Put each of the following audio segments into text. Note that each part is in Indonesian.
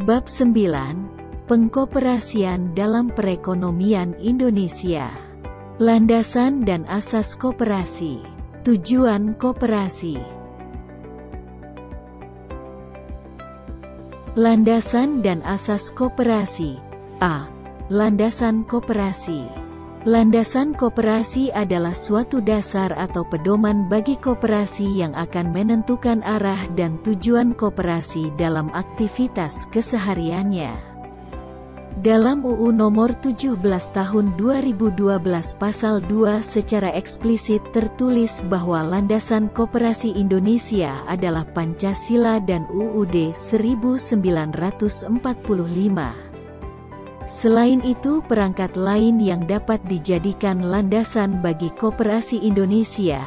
Bab 9. Pengkoperasian dalam perekonomian Indonesia. Landasan dan asas koperasi. Tujuan koperasi. Landasan dan asas koperasi. A. Landasan koperasi. Landasan koperasi adalah suatu dasar atau pedoman bagi koperasi yang akan menentukan arah dan tujuan koperasi dalam aktivitas kesehariannya. Dalam UU Nomor 17 Tahun 2012 Pasal 2 secara eksplisit tertulis bahwa landasan koperasi Indonesia adalah Pancasila dan UUD 1945. Selain itu, perangkat lain yang dapat dijadikan landasan bagi koperasi Indonesia,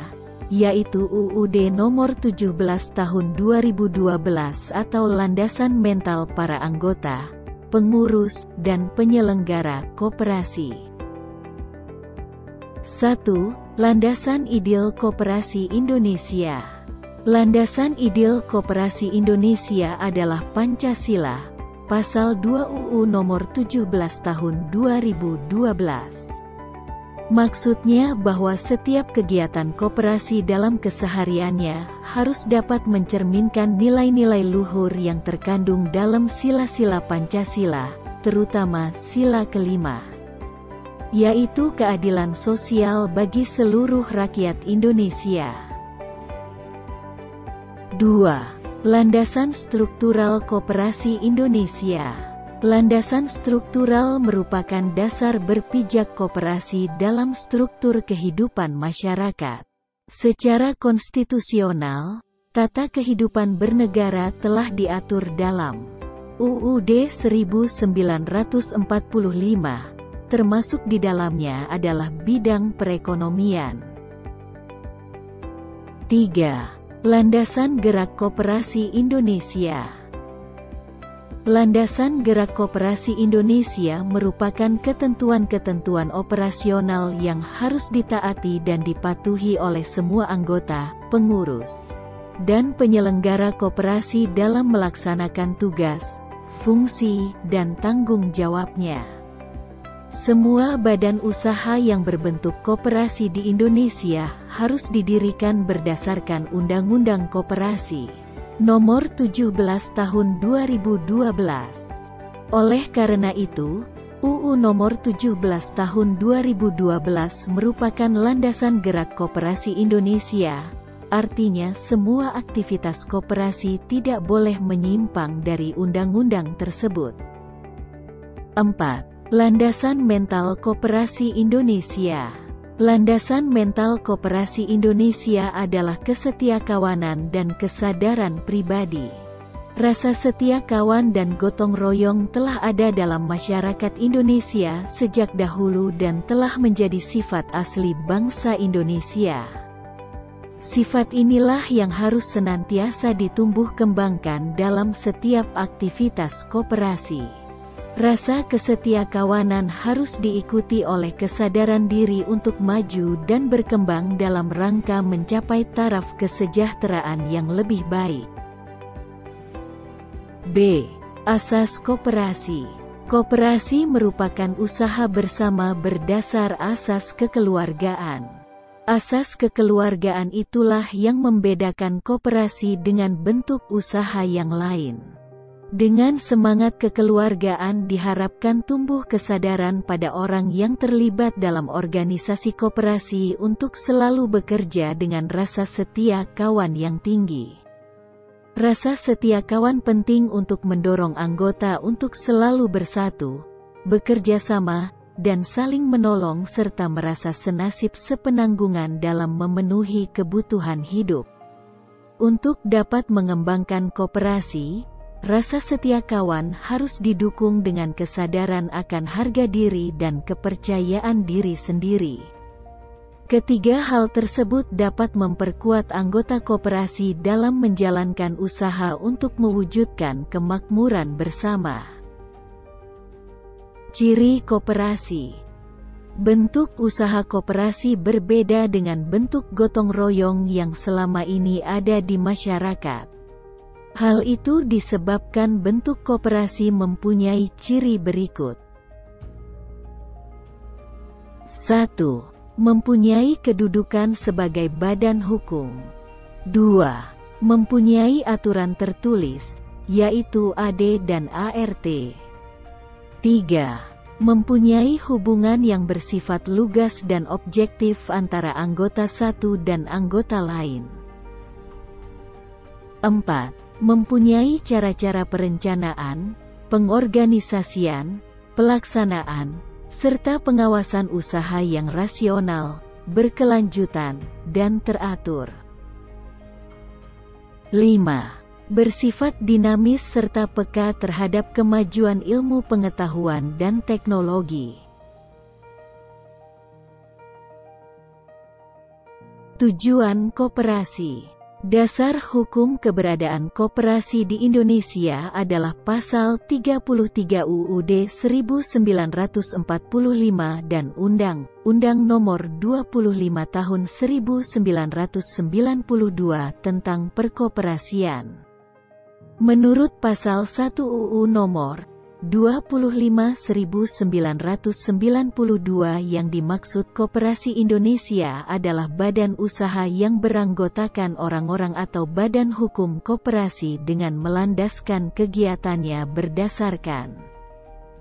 yaitu UUD Nomor 17 Tahun 2012 atau landasan mental para anggota, pengurus, dan penyelenggara koperasi. 1. Landasan ideal koperasi Indonesia. Landasan ideal koperasi Indonesia adalah Pancasila, Pasal 2 UU Nomor 17 Tahun 2012. Maksudnya bahwa setiap kegiatan koperasi dalam kesehariannya harus dapat mencerminkan nilai-nilai luhur yang terkandung dalam sila-sila Pancasila, terutama sila kelima, yaitu keadilan sosial bagi seluruh rakyat Indonesia. 2. Landasan struktural koperasi Indonesia. Landasan struktural merupakan dasar berpijak koperasi dalam struktur kehidupan masyarakat. Secara konstitusional, tata kehidupan bernegara telah diatur dalam UUD 1945, termasuk di dalamnya adalah bidang perekonomian. 3. Landasan gerak koperasi Indonesia. Landasan gerak koperasi Indonesia merupakan ketentuan-ketentuan operasional yang harus ditaati dan dipatuhi oleh semua anggota, pengurus, dan penyelenggara koperasi dalam melaksanakan tugas, fungsi, dan tanggung jawabnya. Semua badan usaha yang berbentuk koperasi di Indonesia harus didirikan berdasarkan Undang-Undang Koperasi Nomor 17 Tahun 2012. Oleh karena itu, UU Nomor 17 Tahun 2012 merupakan landasan gerak koperasi Indonesia, artinya semua aktivitas koperasi tidak boleh menyimpang dari undang-undang tersebut. 4. Landasan mental koperasi Indonesia. Landasan mental koperasi Indonesia adalah kesetiakawanan dan kesadaran pribadi. Rasa setia kawan dan gotong royong telah ada dalam masyarakat Indonesia sejak dahulu dan telah menjadi sifat asli bangsa Indonesia. Sifat inilah yang harus senantiasa ditumbuh kembangkan dalam setiap aktivitas koperasi. Rasa kesetiakawanan harus diikuti oleh kesadaran diri untuk maju dan berkembang dalam rangka mencapai taraf kesejahteraan yang lebih baik. B. Asas koperasi. Koperasi merupakan usaha bersama berdasar asas kekeluargaan. Asas kekeluargaan itulah yang membedakan koperasi dengan bentuk usaha yang lain. Dengan semangat kekeluargaan diharapkan tumbuh kesadaran pada orang yang terlibat dalam organisasi koperasi untuk selalu bekerja dengan rasa setia kawan yang tinggi. Rasa setia kawan penting untuk mendorong anggota untuk selalu bersatu, bekerja sama, dan saling menolong serta merasa senasib sepenanggungan dalam memenuhi kebutuhan hidup. Untuk dapat mengembangkan koperasi, rasa setia kawan harus didukung dengan kesadaran akan harga diri dan kepercayaan diri sendiri. Ketiga hal tersebut dapat memperkuat anggota koperasi dalam menjalankan usaha untuk mewujudkan kemakmuran bersama. Ciri koperasi. Bentuk usaha koperasi berbeda dengan bentuk gotong royong yang selama ini ada di masyarakat. Hal itu disebabkan bentuk koperasi mempunyai ciri berikut. 1. Mempunyai kedudukan sebagai badan hukum. 2. Mempunyai aturan tertulis, yaitu AD dan ART. 3. Mempunyai hubungan yang bersifat lugas dan objektif antara anggota satu dan anggota lain. 4. Mempunyai cara-cara perencanaan, pengorganisasian, pelaksanaan, serta pengawasan usaha yang rasional, berkelanjutan, dan teratur. 5. Bersifat dinamis serta peka terhadap kemajuan ilmu pengetahuan dan teknologi. Tujuan koperasi. Dasar hukum keberadaan koperasi di Indonesia adalah Pasal 33 UUD 1945 dan Undang-Undang Nomor 25 Tahun 1992 tentang Perkoperasian. Menurut Pasal 1 UU Nomor 25/1992 yang dimaksud Koperasi Indonesia adalah badan usaha yang beranggotakan orang-orang atau badan hukum koperasi dengan melandaskan kegiatannya berdasarkan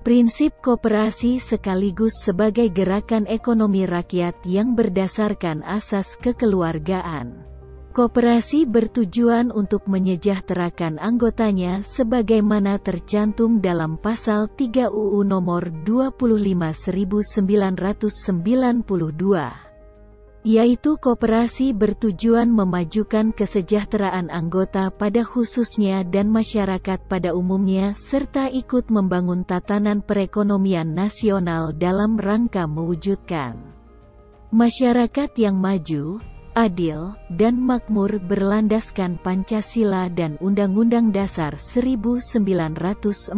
prinsip koperasi sekaligus sebagai gerakan ekonomi rakyat yang berdasarkan asas kekeluargaan. Koperasi bertujuan untuk menyejahterakan anggotanya sebagaimana tercantum dalam Pasal 3 UU Nomor 25/1992, yaitu koperasi bertujuan memajukan kesejahteraan anggota pada khususnya dan masyarakat pada umumnya serta ikut membangun tatanan perekonomian nasional dalam rangka mewujudkan masyarakat yang maju, adil, dan makmur berlandaskan Pancasila dan Undang-Undang Dasar 1945.